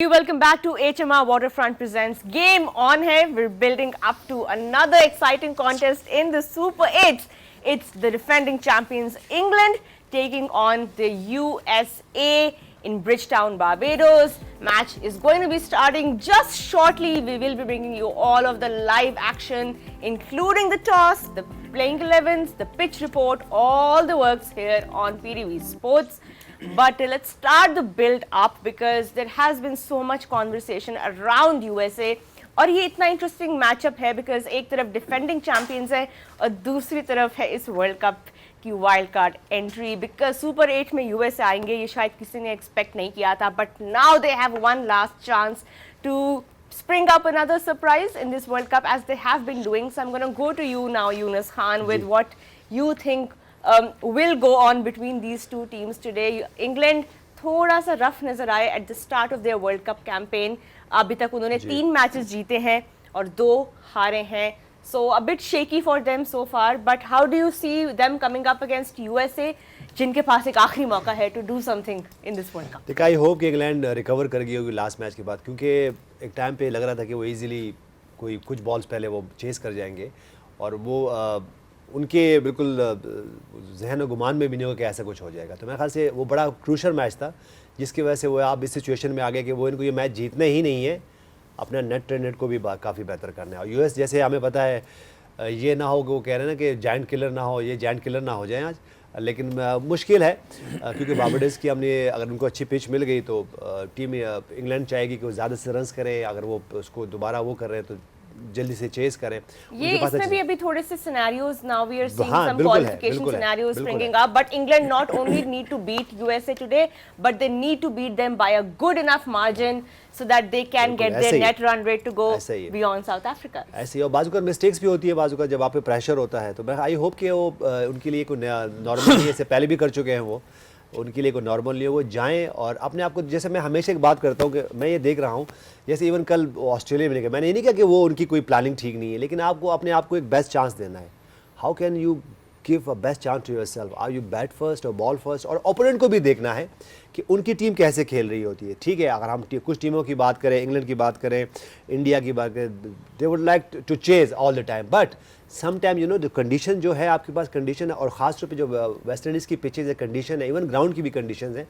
Welcome back to HMR Waterfront Presents Game On Hai. We're building up to another exciting contest in the Super 8. It's the defending champions England taking on the USA in Bridgetown, Barbados. Match is going to be starting just shortly. We will be bringing you all of the live action, including the toss, the playing 11s, the pitch report, all the works here on PTV Sports. But let's start the build up because there has been so much conversation around USA और ये इतना interesting matchup है because एक तरफ defending champions है और दूसरी तरफ है इस वर्ल्ड कप की wild card entry because super 8 में यूएसए आएंगे ये शायद किसी ने एक्सपेक्ट नहीं किया था but now they have one last chance to spring up another surprise in this World Cup as they have been doing. So I'm going to go to you now, Yunus Khan, with what you think will go on between these two teams today. England थोड़ा सा rough नजर आए at the start of their World Cup campaign. अभी तक उन्होंने 3 matches जीते हैं और 2 हारे हैं. So a bit shaky for them so far. But how do you see them coming up against USA? जिनके पास एक आखिरी मौका है to do something in this World Cup. देखा, आई होप कि इंग्लैंड रिकवर कर गई होगी लास्ट मैच के बाद क्योंकि एक टाइम पे लग रहा था कि वो इजीली कुछ बॉल्स पहले वो चेस कर जाएंगे और वो उनके बिल्कुल जहन और गुमान में भी नहीं होगा कि ऐसा कुछ हो जाएगा. तो मेरे ख्याल से वो बड़ा क्रूशल मैच था जिसकी वजह से वो आप इस सिचुएशन में आ गए कि वो इनको ये मैच जीतने ही नहीं है, अपना नेट को भी काफ़ी बेहतर करना है. और यूएस जैसे हमें पता है ये ना हो कि वो कह रहे हैं ना कि जायंट किलर ना हो, ये जायंट किलर ना हो जाए आज, लेकिन मुश्किल है क्योंकि बारबाडोस की हमने अगर उनको अच्छी पिच मिल गई तो टीम इंग्लैंड चाहेगी कि वो ज़्यादा से रन्स करें. अगर वो उसको दोबारा वो कर रहे हैं तो जल्दी से चेस करें. ये इसमें भी अभी थोड़े से scenarios now we are seeing some qualification scenarios springing up but England not only need to beat USA today but they need to beat them by a good enough margin so that they can get their net run rate to go beyond South Africa. ऐसे ही और बाजू का mistakes भी होती है, बाजू का जब आप पे प्रेशर होता है तो मैं आई होप कि वो उनके लिए कोई नॉर्मल नहीं है, इससे पहले भी कर चुके हैं वो, उनके लिए कोई नॉर्मल नहीं है, वो जाएं और अपने आप को, जैसे मैं हमेशा एक बात करता हूँ कि मैं ये देख रहा हूँ जैसे इवन कल ऑस्ट्रेलिया में लेकर, मैंने ये नहीं कहा कि वो उनकी कोई प्लानिंग ठीक नहीं है, लेकिन आपको अपने आप को एक बेस्ट चांस देना है. How can you give a best chance to yourself? Are you bat first और बॉल फर्स्ट? और ओपोनेंट को भी देखना है कि उनकी टीम कैसे खेल रही होती है. ठीक है, अगर हम कुछ टीमों की बात करें, इंग्लैंड की बात करें, इंडिया की बात करें, they would like to chase all the time but some time you know the condition जो है आपके पास कंडीशन है और ख़ास तौर पे जो वेस्ट इंडीज़ की पिचेज है कंडीशन है, इवन ग्राउंड की भी कंडीशन है,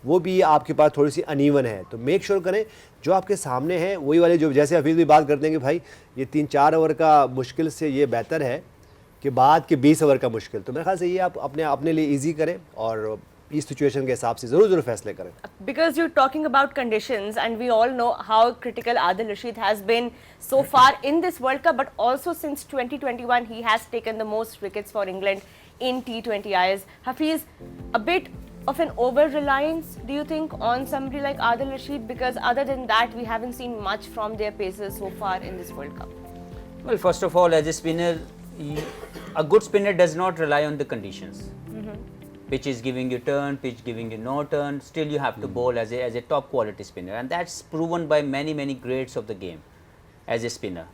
वो भी आपके पास थोड़ी सी अनइवन है. तो मेक श्योर करें जो आपके सामने है वही वाले, जो जैसे हफीज़ भी बात करते हैं कि भाई ये 3-4 ओवर का मुश्किल से ये बेहतर है कि बाद के 20 ओवर का मुश्किल. तो मेरे ख्याल से ये आप अपने लिए ईजी करें और इस सिचुएशन के हिसाब से ज़रूर फैसले करें. Because you're talking about conditions and we all know how critical Adil Rashid has been so far in this World Cup but also since 2021 he has taken the most wickets for England in T20Is. Hafiz, a bit of an over-reliance do you think on somebody like Adil Rashid, because other than that we haven't seen much from their pacers so far in this World Cup? Well, first of all, as a spinner, a good spinner does not rely on the conditions. Pitch is giving you turn, pitch giving you no turn, still you have to bowl as a top quality spinner, and that's proven by many greats of the game as a spinner.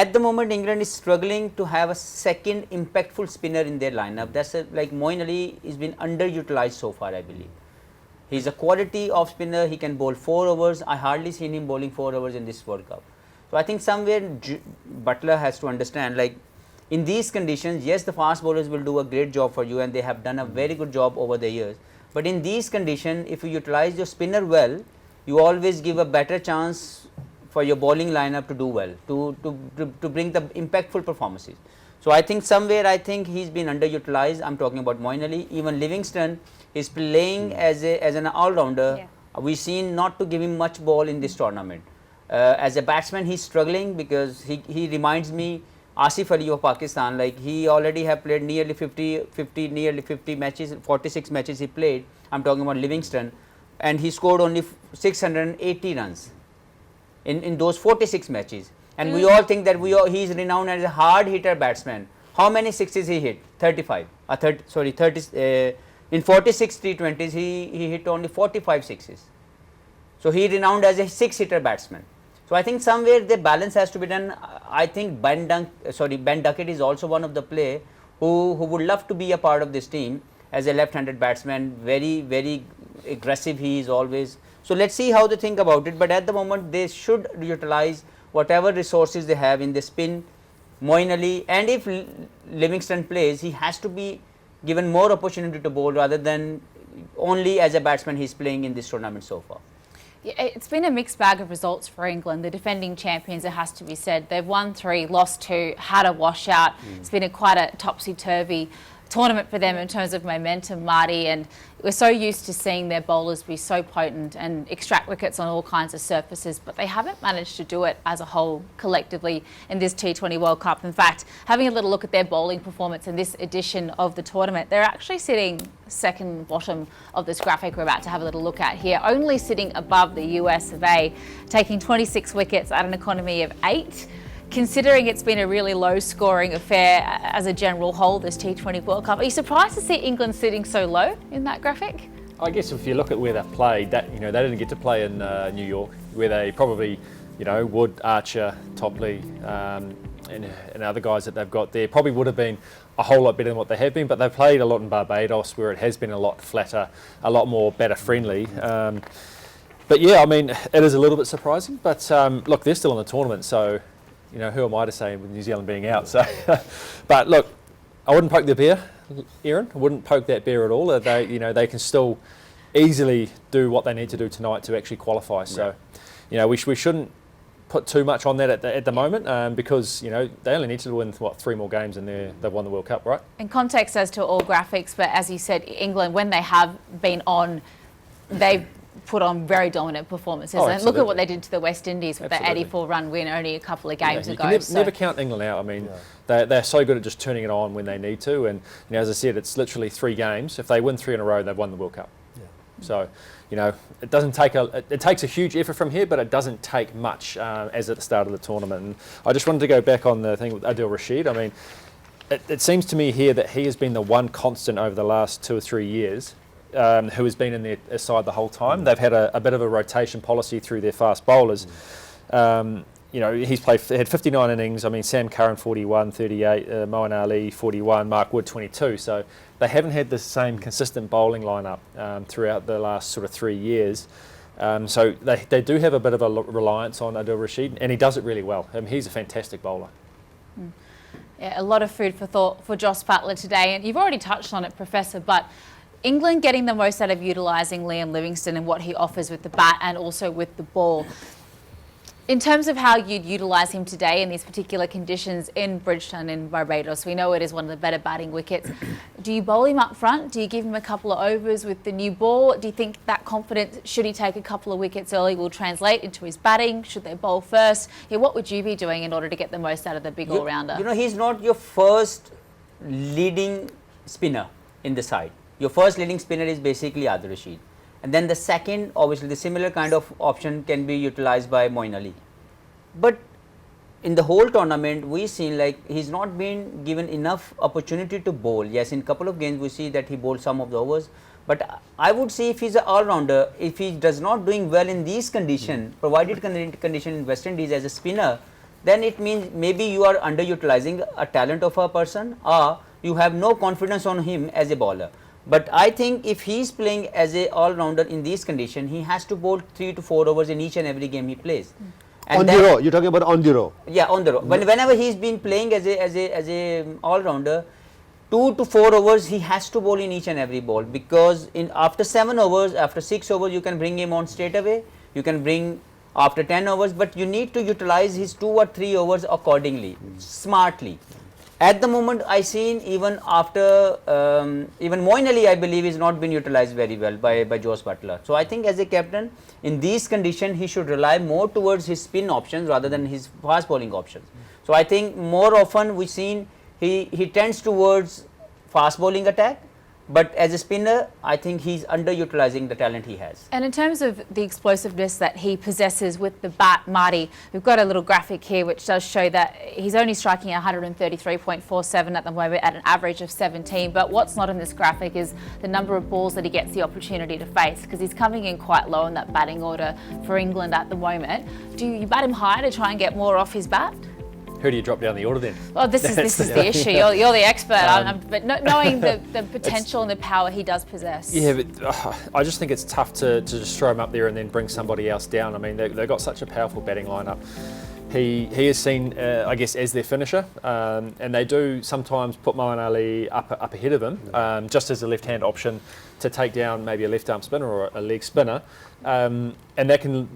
At the moment England is struggling to have a second impactful spinner in their lineup. That's like Moeen Ali has been underutilized so far, I believe. He's a quality off spinner, he can bowl 4 overs. I hardly seen him bowling 4 overs in this World Cup. So I think somewhere Butler has to understand, like, in these conditions, yes, the fast bowlers will do a great job for you and they have done a very good job over the years. But in these conditions, if you utilize your spinner well, you always give a better chance for your bowling lineup to do well, to bring the impactful performances. So I think somewhere he's been underutilized. I'm talking about Moeen Ali. Even Livingston is playing as an all-rounder. Yeah. We've seen not to give him much ball in this tournament. As a batsman, he's struggling because he reminds me Asif Ali of Pakistan. Like, he already have played nearly 50 matches, 46 matches he played. I'm talking about Livingston, and he scored only 680 runs in those 46 matches. And we all think that he's renowned as a hard hitter batsman. How many sixes he hit? 35. 30. In 46 T20s, he hit only 45 sixes. So he renowned as a 6-hitter batsman. So I think somewhere the balance has to be done. I think Ben Duckett is also one of the players who would love to be a part of this team as a left-handed batsman. Very aggressive he is always. So let's see how they think about it, but at the moment they should utilize whatever resources they have in the spin, Moeen Ali, and if Livingston plays, he has to be given more opportunity to bowl rather than only as a batsman he's playing in this tournament so far. Yeah, it's been a mixed bag of results for England. The defending champions, it has to be said, they've won 3, lost 2, had a washout. It's been quite a topsy-turvy tournament for them in terms of momentum, Marty, and we're so used to seeing their bowlers be so potent and extract wickets on all kinds of surfaces, but they haven't managed to do it as a whole collectively in this T20 World Cup. In fact, having a little look at their bowling performance in this edition of the tournament, they're actually sitting second bottom of this graphic we're about to have a little look at here, only sitting above the US of A, taking 26 wickets at an economy of 8. Considering it's been a really low-scoring affair as a general whole, this T20 World Cup, are you surprised to see England sitting so low in that graphic? I guess if you look at where they played, that they didn't get to play in New York, where they probably, Wood, Archer, Topley, and other guys that they've got there probably would have been a whole lot better than what they have been. But they've played a lot in Barbados, where it has been a lot flatter, a lot more batter friendly. But yeah, I mean, it is a little bit surprising. But look, they're still in the tournament, so. Who am I to say with New Zealand being out? So, but look, I wouldn't poke the bear, Aaron. I wouldn't poke that bear at all. They can still easily do what they need to do tonight to actually qualify. So, we shouldn't put too much on that at the moment because they only need to win 3 more games and they've won the World Cup, right? In context as to all graphics, but as you said, England, when they have been on, they've put on very dominant performances. And look at what they did to the West Indies with that 84-run win only a couple of games ago. You can never count England out. I mean, they're so good at just turning it on when they need to. And as I said, it's literally 3 games. If they win 3 in a row, they've won the World Cup. Yeah. So, it doesn't take it takes a huge effort from here, but it doesn't take much as at the start of the tournament. And I just wanted to go back on the thing with Adil Rashid. I mean, it seems to me here that he has been the one constant over the last 2 or 3 years. Who has been in their side the whole time. They've had a bit of a rotation policy through their fast bowlers. He's had 59 innings. I mean, Sam Curran 41, 38, Moeen Ali 41, Mark Wood 22. So they haven't had the same consistent bowling lineup throughout the last sort of 3 years. So they do have a bit of a reliance on Adil Rashid, and he does it really well. He's a fantastic bowler. Yeah, a lot of food for thought for Jos Buttler today, and you've already touched on it, Professor, but England getting the most out of utilising Liam Livingstone and what he offers with the bat and also with the ball. In terms of how you'd utilise him today in these particular conditions in Bridgetown in Barbados, we know it is one of the better batting wickets. Do you bowl him up front? Do you give him a couple of overs with the new ball? Do you think that confidence, should he take a couple of wickets early, will translate into his batting? Should they bowl first? Yeah, what would you be doing in order to get the most out of the big all-rounder? He's not your first leading spinner in the side. Your first leading spinner is basically Adil Rashid. And then the second, obviously, the similar kind of option can be utilized by Moeen Ali. But in the whole tournament, we've seen like he's not been given enough opportunity to bowl. Yes, in a couple of games, we see that he bowled some of the overs. But I would say if he's an all-rounder, if he does not doing well in these conditions, provided condition in West Indies as a spinner, then it means maybe you are underutilizing a talent of a person or you have no confidence on him as a bowler. But I think if he's playing as a all-rounder in these conditions, he has to bowl 3 to 4 overs in each and every game he plays. And on the row, you're talking about on the row. Yeah, on the row. Whenever he's been playing as a all-rounder, 2 to 4 overs he has to bowl in each and every ball, because after 7 overs, after 6 overs, you can bring him on straight away. You can bring after 10 overs, but you need to utilize his 2 or 3 overs accordingly, smartly. At the moment, I seen even after even Moeen Ali, I believe, is not been utilized very well by Jos Buttler. So I think as a captain in these conditions, he should rely more towards his spin options rather than his fast bowling options. So I think more often we seen he tends towards fast bowling attack. But as a spinner, I think he's underutilizing the talent he has. And in terms of the explosiveness that he possesses with the bat, Marty, we've got a little graphic here which does show that he's only striking 133.47 at the moment at an average of 17. But what's not in this graphic is the number of balls that he gets the opportunity to face, because he's coming in quite low in that batting order for England at the moment. Do you bat him high to try and get more off his bat? who do you drop down the order then? Well, this is the issue. You're the expert, but knowing the potential and the power he does possess. Yeah, but I just think it's tough to just throw him up there and then bring somebody else down. I mean, they've got such a powerful batting lineup. He is seen, I guess, as their finisher, and they do sometimes put Moeen Ali up ahead of him, just as a left-hand option to take down maybe a left-arm spinner or a leg spinner, and that can,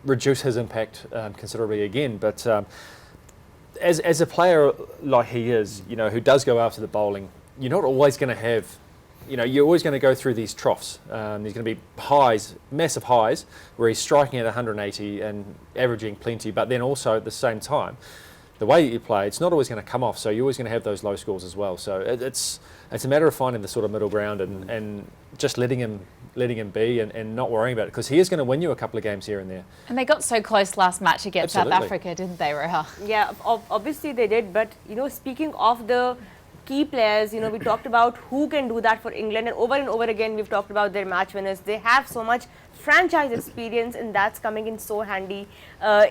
reduce his impact considerably again. But as a player like he is, who does go after the bowling, you're not always going to have. You're always going to go through these troughs. There's going to be highs, massive highs, where he's striking at 180 and averaging plenty, but then also at the same time, the way that you play, it's not always going to come off, so you're always going to have those low scores as well. So it's a matter of finding the sort of middle ground and just letting him be and not worrying about it, because he is going to win you a couple of games here and there. And they got so close last match against Absolutely. South Africa, didn't they, Reha? Yeah, obviously they did. But, speaking of the key players, we talked about who can do that for England, and over again we've talked about their match winners. They have so much franchise experience, and that's coming in so handy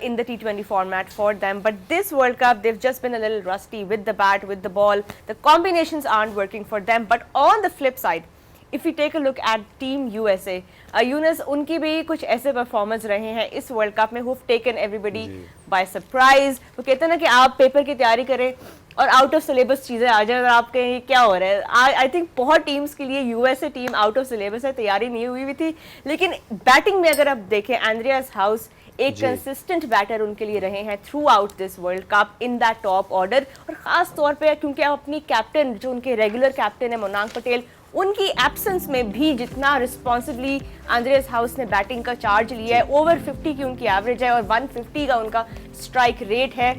in the T20 format for them. But this World Cup, they've just been a little rusty with the bat, with the ball. The combinations aren't working for them. But on the flip side, if we take a look at Team USA, Yunus उनकी भी कुछ ऐसे performance रहे हैं इस world cup में who've taken everybody by surprise. वो कहते हैं ना कि आप पेपर की तैयारी करें और आउट ऑफ सिलेबस चीज़ें आ जाए और आप कहें क्या हो रहा है. आई थिंक बहुत टीम्स के लिए USA team out of syllabus है, तैयारी नहीं हुई थी. लेकिन बैटिंग में अगर आप देखें, एंड्रियास हाउस एक कंसिस्टेंट बैटर उनके लिए रहे हैं through out this world cup in that top order. और ख़ास तौर पे क्योंकि आप अपनी कैप्टन, जो उनके रेगुलर कैप्टन है मोनांग पटेल, उनकी एब्सेंस में भी जितना रिस्पॉन्सिबली एंड्रियास हाउस ने बैटिंग का चार्ज लिया है, ओवर 50 की उनकी एवरेज है और 150 का उनका स्ट्राइक रेट है.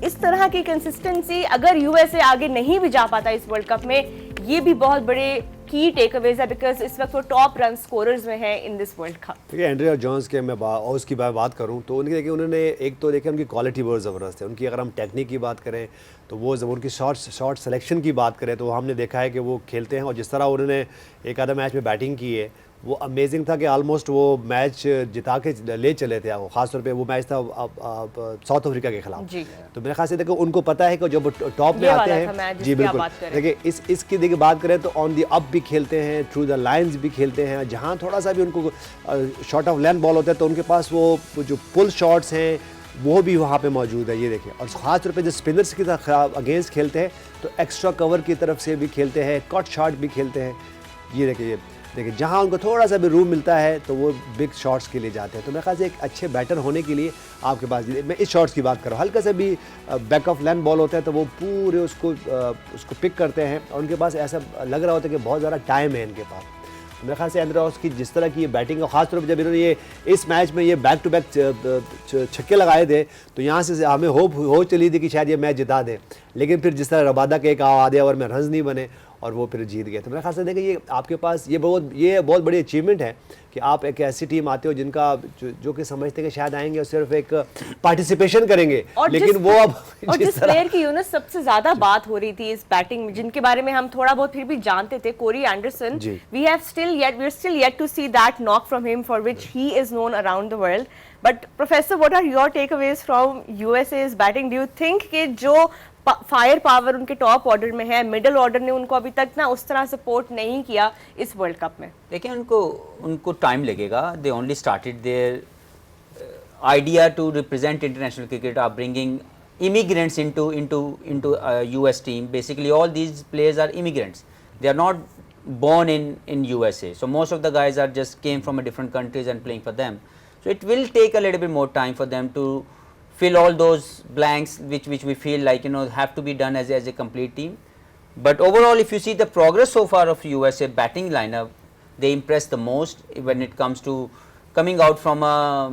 इस तरह की कंसिस्टेंसी अगर यूएसए आगे नहीं भी जा पाता इस वर्ल्ड कप में, ये भी बहुत बड़े की टेकअवेज है, बिकॉज इस वक्त वो टॉप रन स्कोरर्स में है इन दिस वर्ल्ड कप. देखिए एंड्रिया जॉन्स के मैं और उसकी बात करूं तो उनकी देखिए उन्होंने एक तो देखिए उनकी क्वालिटी बहुत ज़बरदस्त है. उनकी अगर हम टेक्निक की बात करें तो वो जब उनकी शॉट सिलेक्शन की बात करें तो हमने देखा है कि वो खेलते हैं, और जिस तरह उन्होंने एक आधा मैच में बैटिंग की है वो अमेजिंग था कि ऑलमोस्ट वो मैच जिता के ले चले थे. खासतौर पे वो मैच था साउथ अफ्रीका के खिलाफ. तो मेरे ख्याल से देखो उनको पता है कि जब टॉप में आते हैं, जी बिल्कुल, देखिए इसकी देखिए बात करें तो ऑन दी अप भी खेलते हैं, थ्रू द लाइंस भी खेलते हैं. जहाँ थोड़ा सा भी उनको शॉर्ट ऑफ लेंथ बॉल होता है तो उनके पास वो जो पुल शॉट्स हैं वो भी वहाँ पे मौजूद है. ये देखिए, और ख़ास तौर पे जब स्पिनर्स की तरफ अगेंस्ट खेलते हैं तो एक्स्ट्रा कवर की तरफ से भी खेलते हैं, कट शॉट भी खेलते हैं. ये देखिए जहाँ उनको थोड़ा सा भी रूम मिलता है तो वो बिग शॉट्स के लिए जाते हैं. तो मेरे ख्याल से एक अच्छे बैटर होने के लिए आपके पास, मैं इस शॉट्स की बात कर रहा हूँ, हल्का सा भी बैक ऑफ लेंथ बॉल होता है तो वो पूरे उसको पिक करते हैं, और उनके पास ऐसा लग रहा होता है कि बहुत ज़्यादा टाइम है इनके पास. मेरे ख्याल से एंड्रियास की जिस तरह की ये बैटिंग है, खासतौर पर जब इन्होंने ये इस मैच में ये बैक टू बैक छक्के लगाए थे तो यहाँ से हमें हो चली थी कि शायद ये मैच जिता दें, लेकिन फिर जिस तरह रबादा के एक आधे ओवर में रन्स नहीं बने और वो फिर जीत गए. तो मेरे ख्याल से देखिए ये आपके पास ये बहुत बड़ी अचीवमेंट है कि आप एक ऐसी टीम आते हो जिनका जो कि समझते हैं कि शायद आएंगे और सिर्फ एक पार्टिसिपेशन करेंगे, लेकिन वो अब और जिस प्लेयर की यूनस सबसे ज्यादा बात हो रही थी इस बैटिंग में, जिनके बारे में हम थोड़ा बहुत फिर भी जानते थे, Corey Anderson, we are still yet to see that knock from him for which he is known around the world. But professor, what are your takeaways from USA's batting? Do you think कि जो fire power उनके top order में है, middle order ने उनको अभी तक ना उस तरह सपोर्ट नहीं किया इस वर्ल्ड कप में? देखिए उनको टाइम लगेगा. They only started their idea to represent international cricket are bringing immigrants into US team. Basically all these players are immigrants. They are not born in USA. So most of the guys are just came from a different countries and playing for them. So it will take a little bit more time for them to fill all those blanks which we feel like have to be done as a complete team. But overall, if you see the progress so far of USA batting lineup, they impress the most when it comes to coming out from a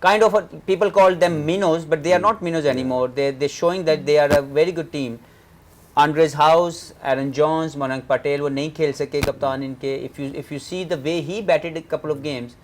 kind of people call them minnows, but they are not minnows anymore. They're showing that they are a very good team. Andres House, Aaron Jones, Monaang Patel वो नहीं खेल सके कप्तान इनके. If you see the way he batted a couple of games,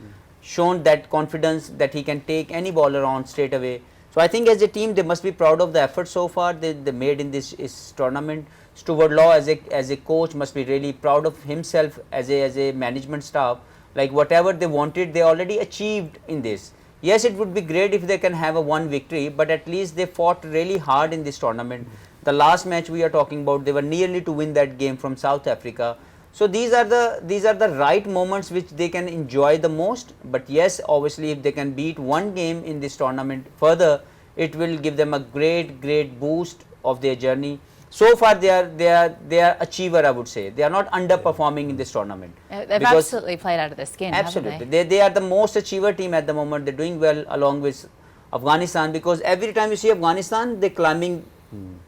shown that confidence that he can take any bowler on straight away. So I think as a team they must be proud of the effort so far they made in this tournament. Stuart Law as a coach must be really proud of himself as a management staff. Like whatever they wanted they already achieved in this. Yes, it would be great if they can have a one victory, but at least they fought really hard in this tournament. The last match we are talking about, they were nearly to win that game from South Africa. So these are the right moments which they can enjoy the most. But yes, obviously, if they can beat one game in this tournament further, it will give them a great boost of their journey. So far, they are achiever. I would say they are not underperforming in this tournament. They've absolutely played out of their skin. Absolutely, Haven't they? they are the most achiever team at the moment. They're doing well along with Afghanistan, because every time you see Afghanistan, they're climbing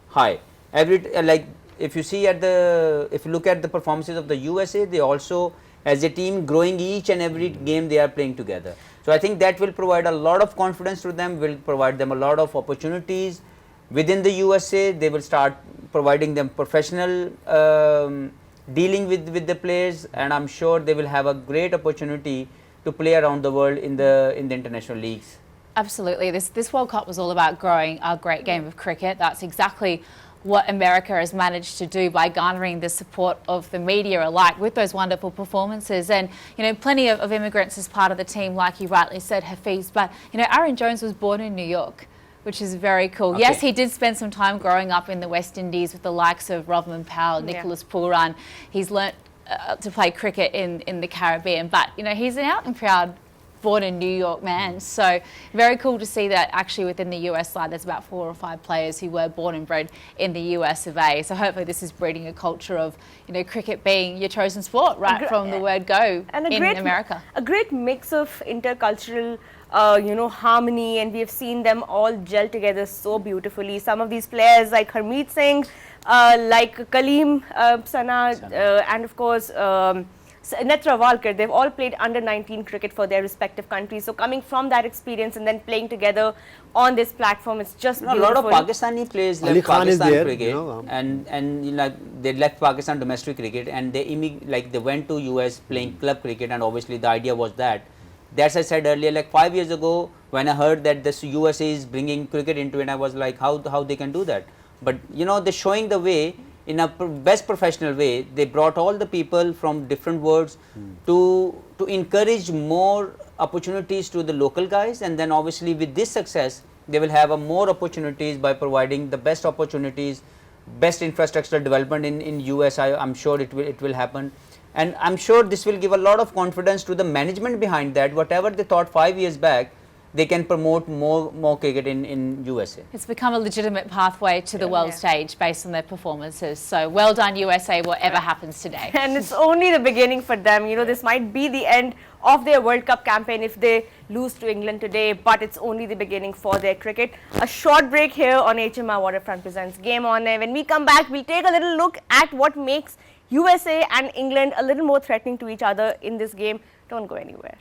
high. Like if you see if you look at the performances of the USA, they also as a team growing each and every game they are playing together. So I think that will provide a lot of confidence to them. Will provide them a lot of opportunities within the USA. They will start providing them professional dealing with the players, and I'm sure they will have a great opportunity to play around the world in the international leagues. Absolutely. This World Cup was all about growing a great game of cricket. That's exactly what America has managed to do by garnering the support of the media alike with those wonderful performances. And, you know, plenty of immigrants as part of the team, like you rightly said, Hafiz. But, you know, Aaron Jones was born in New York, which is very cool. Okay. Yes, he did spend some time growing up in the West Indies with the likes of Rodman Powell, Nicholas Pooran. He's learnt to play cricket in the Caribbean. But, you know, he's an out and proud born in New York man. So very cool to see that actually within the US side there's about 4 or 5 players who were born and bred in the US of A. So hopefully this is breeding a culture of, you know, cricket being your chosen sport right from the word go and in America. A great mix of intercultural you know, harmony, and we have seen them all gel together so beautifully. Some of these players like Harmeet Singh, like Kaleem Sana, and of course Netra Walkar, they've all played under 19 cricket for their respective countries. So coming from that experience and then playing together on this platform, it's just beautiful. A lot of Pakistani players Ali left Khan is Pakistan there, cricket, you know, and you know, they left Pakistan domestic cricket, and they went to US playing club cricket, and obviously the idea was that. That's I said earlier, like 5 years ago, when I heard that this USA is bringing cricket into it, I was like, how they can do that? But you know, they're showing the way in a best professional way. They brought all the people from different worlds to encourage more opportunities to the local guys, and then obviously with this success, they will have more opportunities by providing the best opportunities, best infrastructural development in US. I'm sure it will happen. And I'm sure this will give a lot of confidence to the management behind that. Whatever they thought 5 years back, they can promote more cricket in USA. It's become a legitimate pathway to the world stage based on their performances. So well done USA, whatever happens today. And it's only the beginning for them. You know, this might be the end of their World Cup campaign if they lose to England today, but it's only the beginning for their cricket. A short break here on HMR Waterfront presents Game On Air. When we come back, we'll take a little look at what makes USA and England a little more threatening to each other in this game. Don't go anywhere.